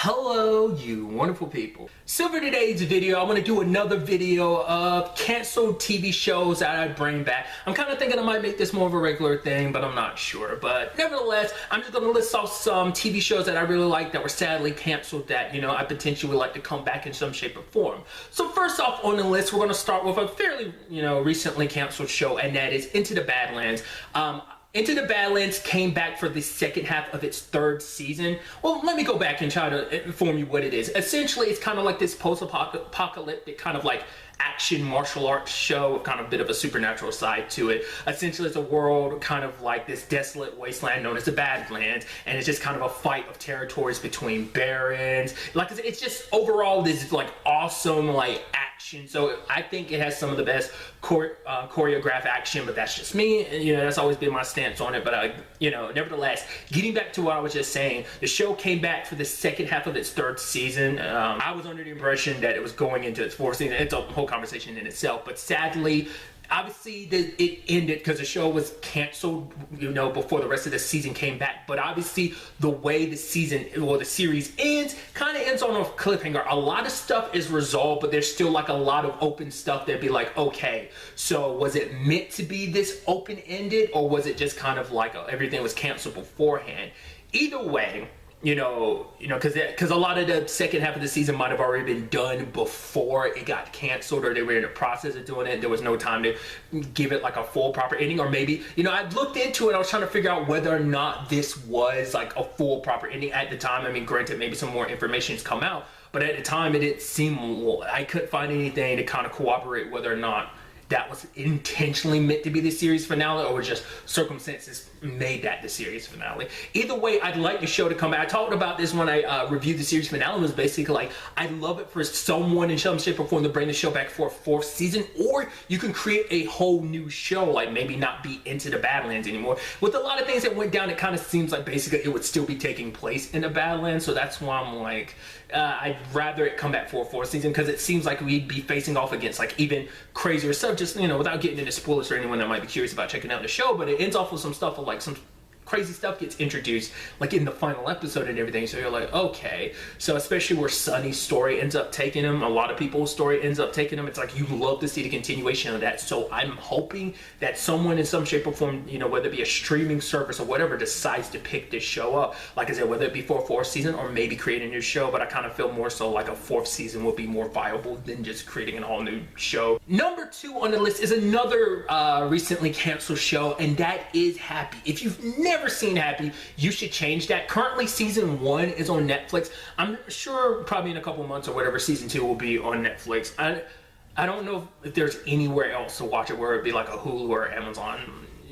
Hello, you wonderful people. So for today's video, I want to do another video of canceled TV shows that I bring back. I'm kind of thinking I might make this more of a regular thing, but I'm not sure. But nevertheless, I'm just going to list off some TV shows that I really like that were sadly canceled that, I potentially would like to come back in some shape or form. So first off on the list, we're going to start with a fairly, recently canceled show, and that is Into the Badlands. Into the Badlands came back for the second half of its third season. Well, let me go back and try to inform you what it is. Essentially, it's kind of like this post-apocalyptic kind of like action martial arts show with kind of a bit of a supernatural side to it. Essentially, it's a world kind of like this desolate wasteland known as the Badlands, and it's just kind of a fight of territories between barons. Like, it's just overall this like awesome like action. So I think it has some of the best choreographed action, but that's just me. That's always been my stance on it. But nevertheless, getting back to what I was just saying, the show came back for the second half of its third season. I was under the impression that it was going into its fourth season. It's a whole conversation in itself, but sadly, obviously it ended because the show was canceled before the rest of the season came back. But obviously the way the series ends kind of ends on a cliffhanger. A lot of stuff is resolved, but there's still like a lot of open stuff that'd be like, okay, so was it meant to be this open-ended, or was it just kind of like everything was canceled beforehand? Either way, because a lot of the second half of the season might have already been done before it got canceled, or they were in the process of doing it. There was no time to give it like a full proper ending, or maybe, I looked into it. I was trying to figure out whether or not this was like a full proper ending at the time. I mean, granted, maybe some more information's come out, but at the time it didn't seem, I couldn't find anything to kind of corroborate whether or not that was intentionally meant to be the series finale, or just circumstances made that the series finale. Either way, I'd like the show to come back. I talked about this when I reviewed the series finale. Was basically like, I'd love it for someone in some shape or form to bring the show back for a fourth season, or you can create a whole new show, like maybe not be Into the Badlands anymore. With a lot of things that went down, it kind of seems like basically it would still be taking place in the Badlands, so that's why I'm like, I'd rather it come back for a fourth season, because it seems like we'd be facing off against like even crazier stuff, just without getting into spoilers for anyone that might be curious about checking out the show. But it ends off with some stuff of like some crazy stuff gets introduced like in the final episode and everything, so you're like, okay. So especially where Sunny's story ends up taking him, a lot of people's story ends up taking him, it's like you love to see the continuation of that. So I'm hoping that someone in some shape or form, whether it be a streaming service or whatever, decides to pick this show up, like I said, whether it be for a fourth season or maybe create a new show. But I kind of feel more so like a fourth season would be more viable than just creating an all new show. Number 2 on the list is another recently canceled show, and that is Happy. If you've never seen Happy, you should change that. Currently season 1 is on Netflix. I'm sure probably in a couple months or whatever season 2 will be on Netflix. I don't know if there's anywhere else to watch it where it'd be like a Hulu or Amazon.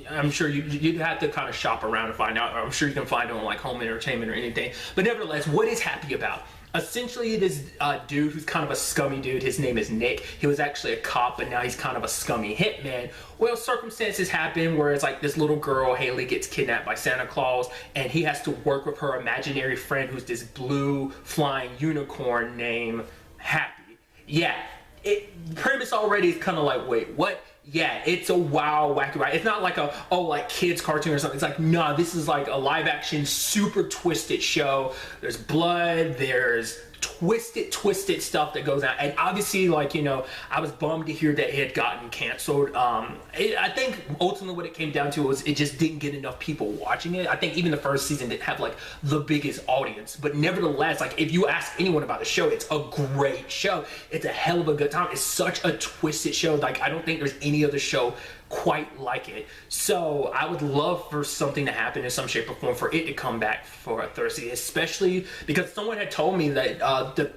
I'm sure you'd have to kind of shop around to find out. I'm sure you can find it on like Home Entertainment or anything. But nevertheless, what is Happy about? Essentially, this dude who's kind of a scummy dude, his name is Nick. He was actually a cop, but now he's kind of a scummy hitman. Well, circumstances happen where it's like this little girl, Haley, gets kidnapped by Santa Claus, and he has to work with her imaginary friend who's this blue flying unicorn named Happy. Yeah, the premise already is kind of like, wait, what? Yeah, it's a wild, wacky ride. It's not like like kids cartoon or something. It's like, nah, this is like a live action, super twisted show. There's blood, there's twisted stuff that goes on. And obviously, like, I was bummed to hear that it had gotten canceled. I think ultimately what it came down to was it just didn't get enough people watching it. I think even the first season didn't have like the biggest audience, but nevertheless, like if you ask anyone about the show, it's a great show. It's a hell of a good time. It's such a twisted show. Like, I don't think there's any other show quite like it. So I would love for something to happen in some shape or form for it to come back for a third season, especially because someone had told me that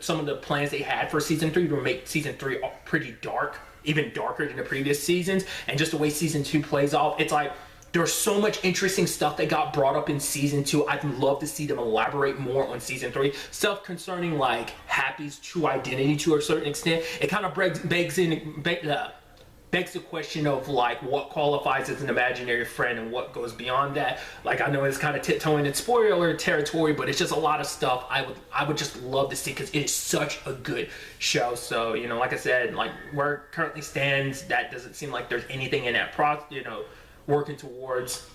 some of the plans they had for season 3 were to make season 3 pretty dark, even darker than the previous seasons. And just the way season 2 plays off, it's like there's so much interesting stuff that got brought up in season 2. I'd love to see them elaborate more on season 3. Stuff concerning like Happy's true identity to a certain extent. It kind of begs the question of like what qualifies as an imaginary friend and what goes beyond that. Like, I know it's kind of tiptoeing in spoiler territory, but it's just a lot of stuff I would just love to see, because it is such a good show. So like I said, like where it currently stands, that doesn't seem like there's anything in that working towards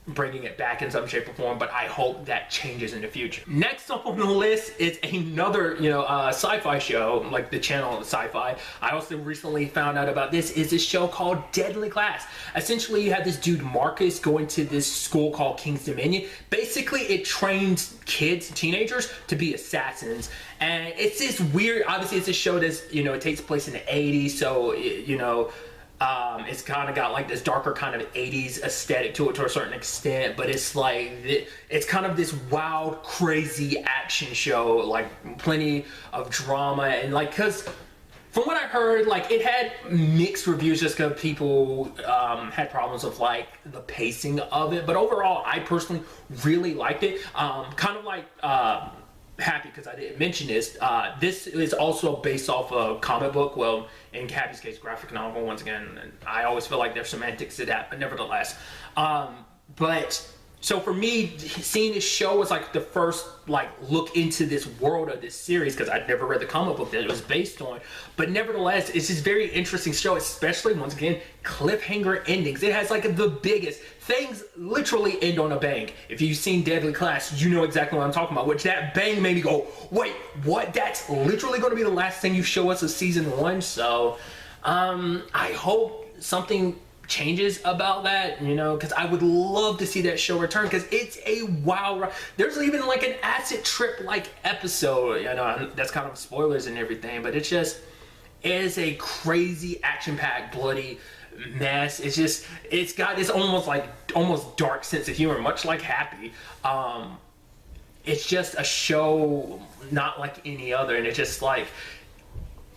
bringing it back in some shape or form, but I hope that changes in the future. Next up on the list is another, sci-fi show, like the channel Sci-Fi. I also recently found out about this. Is this show called Deadly Class. Essentially, you have this dude Marcus going to this school called King's Dominion. Basically, it trains kids, teenagers, to be assassins. And it's this weird, obviously it's a show that's, it takes place in the 80s, so, it's kind of got like this darker kind of 80s aesthetic to it to a certain extent, but it's like, it's kind of this wild, crazy action show, like plenty of drama, and like, cause from what I heard, like it had mixed reviews just because people had problems with like the pacing of it, but overall I personally really liked it. Kind of like happy because I didn't mention this. This is also based off a comic book. Well, in Happy's case, graphic novel. Once again, I always feel like there's semantics to that, but nevertheless. But so for me, seeing this show was like the first like look into this world of this series, because I'd never read the comic book that it was based on. But nevertheless, it's this very interesting show, especially once again cliffhanger endings. It has like the biggest things literally end on a bang. If you've seen Deadly Class, you know exactly what I'm talking about. Which that bang made me go, wait, what? That's literally going to be the last thing you show us of season 1. So I hope something changes about that, because I would love to see that show return, because it's a wild ride. There's even like an acid trip like episode, that's kind of spoilers and everything, but it is a crazy action-packed bloody mess. It's got this almost dark sense of humor, much like Happy. It's just a show not like any other, and it's just like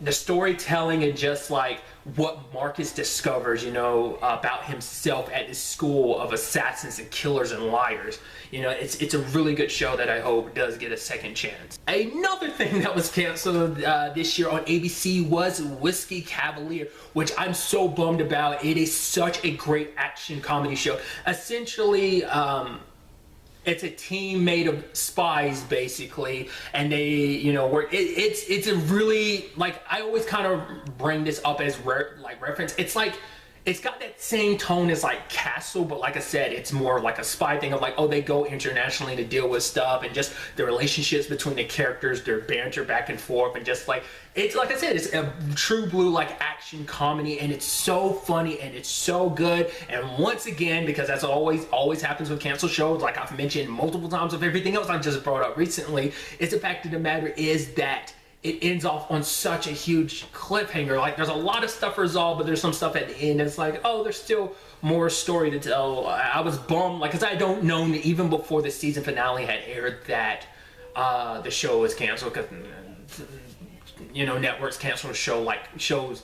the storytelling and just like what Marcus discovers, about himself at this school of assassins and killers and liars. It's a really good show that I hope does get a second chance. Another thing that was canceled this year on ABC was Whiskey Cavalier, which I'm so bummed about. It is such a great action comedy show. Essentially, it's a team made of spies, basically, and they, work. It's a really, like, I always kind of bring this up as reference. It's like, it's got that same tone as like Castle, but like I said, it's more like a spy thing of like, oh, they go internationally to deal with stuff, and just the relationships between the characters, their banter back and forth, and just like, it's like I said, it's a true blue like action comedy, and it's so funny and it's so good. And once again, because that's always happens with canceled shows, like I've mentioned multiple times with everything else I just brought up recently, is the fact of the matter is that it ends off on such a huge cliffhanger. Like, there's a lot of stuff resolved, but there's some stuff at the end that's like, oh, there's still more story to tell. I was bummed, like, because I don't know even before the season finale had aired that the show was canceled, because networks cancel shows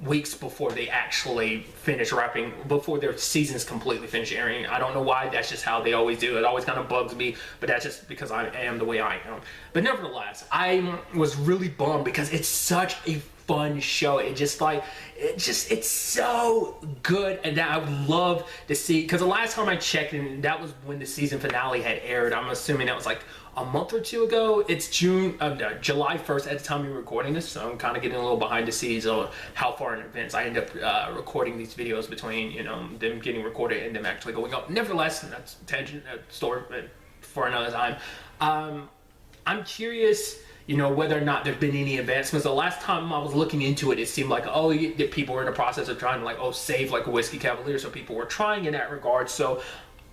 weeks before they actually finish wrapping, before their seasons completely finish airing. I don't know why, that's just how they always do it. It always kind of bugs me, but that's just because I am the way I am. But nevertheless, I was really bummed because it's such a fun show. It's so good, and that I would love to see, because the last time I checked, and that was when the season finale had aired. I'm assuming that was like a month or two ago. It's July 1st at the time we're recording this, so I'm kind of getting a little behind the scenes on how far in advance I end up recording these videos between them getting recorded and them actually going up. Nevertheless, that's a tangent story for another time. I'm curious, whether or not there's been any advancements. The last time I was looking into it, it seemed like, oh, that people were in the process of trying to save like a Whiskey Cavalier, so people were trying in that regard. So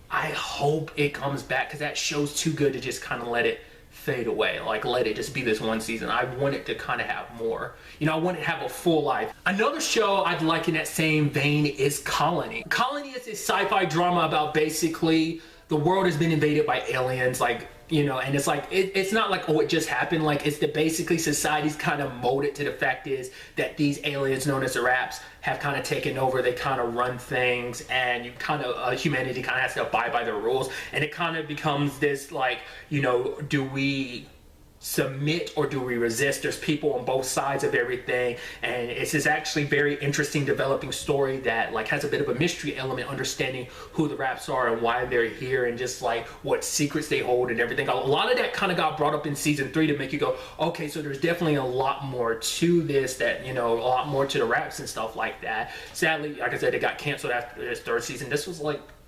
I hope it comes back, because that show's too good to just kind of let it fade away. Like, let it just be this one season. I want it to kind of have more. I want it to have a full life. Another show I'd like in that same vein is Colony. Colony is a sci-fi drama about basically the world has been invaded by aliens, and it's like, it's not like, oh, it just happened. Like, it's basically society's kind of molded to the fact is that these aliens known as the Raps have kind of taken over. They kind of run things, and humanity kind of has to abide by their rules. And it kind of becomes this like, do we submit or do we resist? There's people on both sides of everything, and it's this actually very interesting developing story that has a bit of a mystery element, understanding who the Raps are and why they're here, and just what secrets they hold and everything. A lot of that kind of got brought up in season 3 to make you go, okay, so there's definitely a lot more to this, that a lot more to the Raps and stuff like that. Sadly, like I said, it got canceled after this 3rd season. This was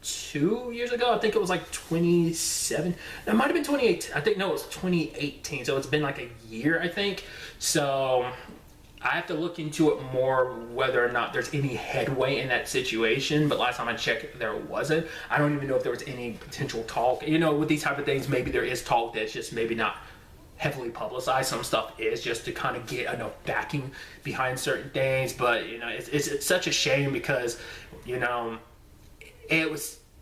2 years ago. I think it was like 27. That might have been 2018. I think no, it was 2018. So it's been like a year, I think. So I have to look into it more whether or not there's any headway in that situation. But last time I checked, there wasn't. I don't even know if there was any potential talk. You know, with these type of things, maybe there is talk that's just maybe not heavily publicized. Some stuff is just to kind of get enough backing behind certain things. But you know, it's such a shame because, you know,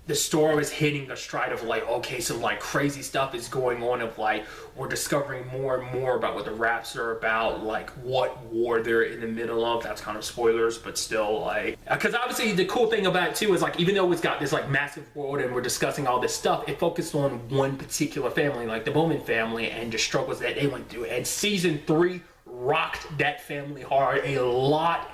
the story was hitting a stride of like, okay, some like crazy stuff is going on of like, we're discovering more and more about what the raps are about, like what war they're in the middle of. That's kind of spoilers, but still like, because obviously the cool thing about it too is like, even though it's got this like massive world and we're discussing all this stuff, it focused on one particular family, like the Bowman family, and the struggles that they went through. And season 3 rocked that family hard. A lot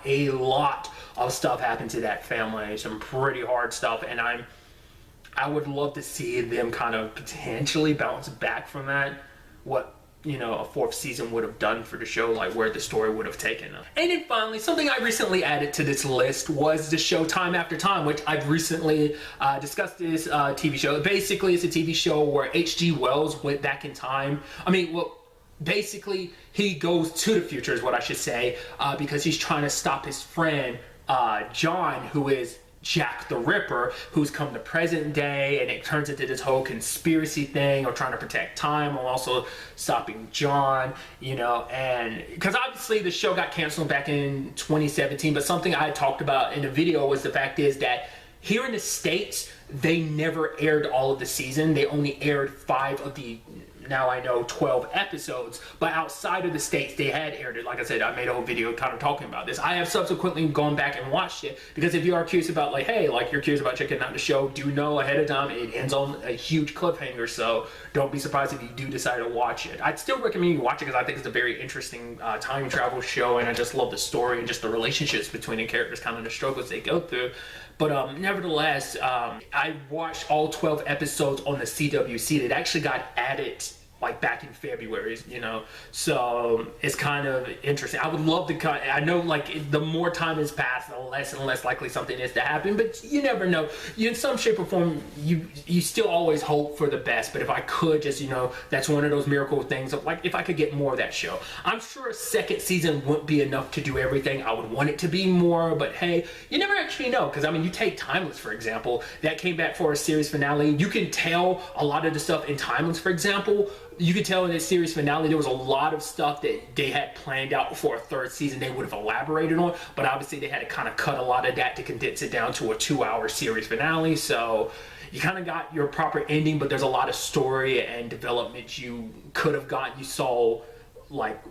of stuff happened to that family. Some pretty hard stuff, and I would love to see them kind of potentially bounce back from that. What, you know, a 4th season would have done for the show, like where the story would have taken them. And then finally, something I recently added to this list was the show Time After Time, which I've recently discussed this TV show. Basically, it's a TV show where H.G. Wells went back in time. I mean, well, basically, he goes to the future is what I should say, because he's trying to stop his friend, John, who is Jack the Ripper, who's come to present day, and it turns into this whole conspiracy thing of trying to protect time while also stopping John, you know. And because obviously the show got canceled back in 2017, but something I had talked about in the video was the fact is that here in the States, they never aired all of the season. They only aired 5 of the, now I know, 12 episodes, but outside of the States they had aired it. Like I said, I made a whole video kind of talking about this. I have subsequently gone back and watched it, because if you are curious about like, hey, like you're curious about checking out the show, do know ahead of time it ends on a huge cliffhanger, so don't be surprised if you do decide to watch it. I'd still recommend you watch it because I think it's a very interesting time travel show, and I just love the story and just the relationships between the characters, kind of the struggles they go through. But nevertheless, I watched all 12 episodes on the CWC. It actually got added like back in February, you know, so it's kind of interesting. I would love to I know like the more time has passed, the less and less likely something is to happen, but you never know. You, in some shape or form, you still always hope for the best. But if I could just, you know, that's one of those miracle things of like, if I could get more of that show. I'm sure a 2nd season wouldn't be enough to do everything. I would want it to be more, but hey, you never actually know. Because I mean, you take Timeless, for example, that came back for a series finale. You can tell a lot of the stuff in Timeless, for example, you could tell in this series finale there was a lot of stuff that they had planned out for a 3rd season they would have elaborated on, but obviously they had to kind of cut a lot of that to condense it down to a 2-hour series finale. So you kind of got your proper ending, but there's a lot of story and development you could have gotten. You saw like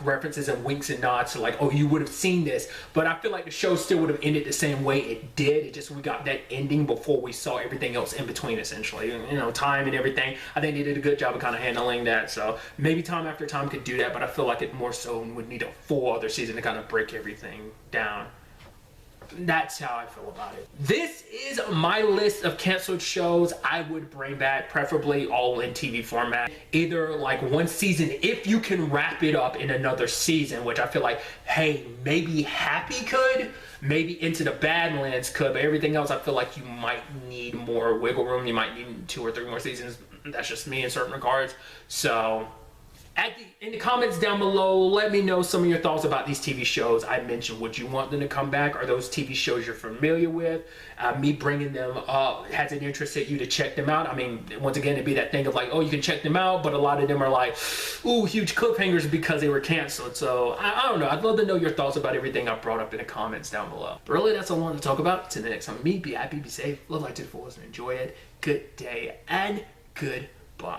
references and winks and nods to like, oh, you would have seen this, but I feel like the show still would have ended the same way it did. It just, we got that ending before we saw everything else in between, essentially, you know, time and everything. I think they did a good job of kind of handling that. So maybe Time After Time could do that, but I feel like it more so would need a full other season to kind of break everything down. That's how I feel about it. This is my list of canceled shows I would bring back, preferably all in TV format. Either like one season, if you can wrap it up in another season, which I feel like, hey, maybe Happy could, maybe Into the Badlands could, but everything else I feel like you might need more wiggle room. You might need 2 or 3 more seasons. That's just me in certain regards. So in the comments down below, let me know some of your thoughts about these TV shows I mentioned. Would you want them to come back? Are those TV shows you're familiar with? Me bringing them up, has it interested you to check them out? I mean, once again, it'd be that thing of like, oh, you can check them out, but a lot of them are like, ooh, huge cliffhangers because they were canceled. So I don't know. I'd love to know your thoughts about everything I brought up in the comments down below. But really, that's all I wanted to talk about. Till the next time, be happy, be safe, live life to the fullest, and enjoy it. Good day and goodbye.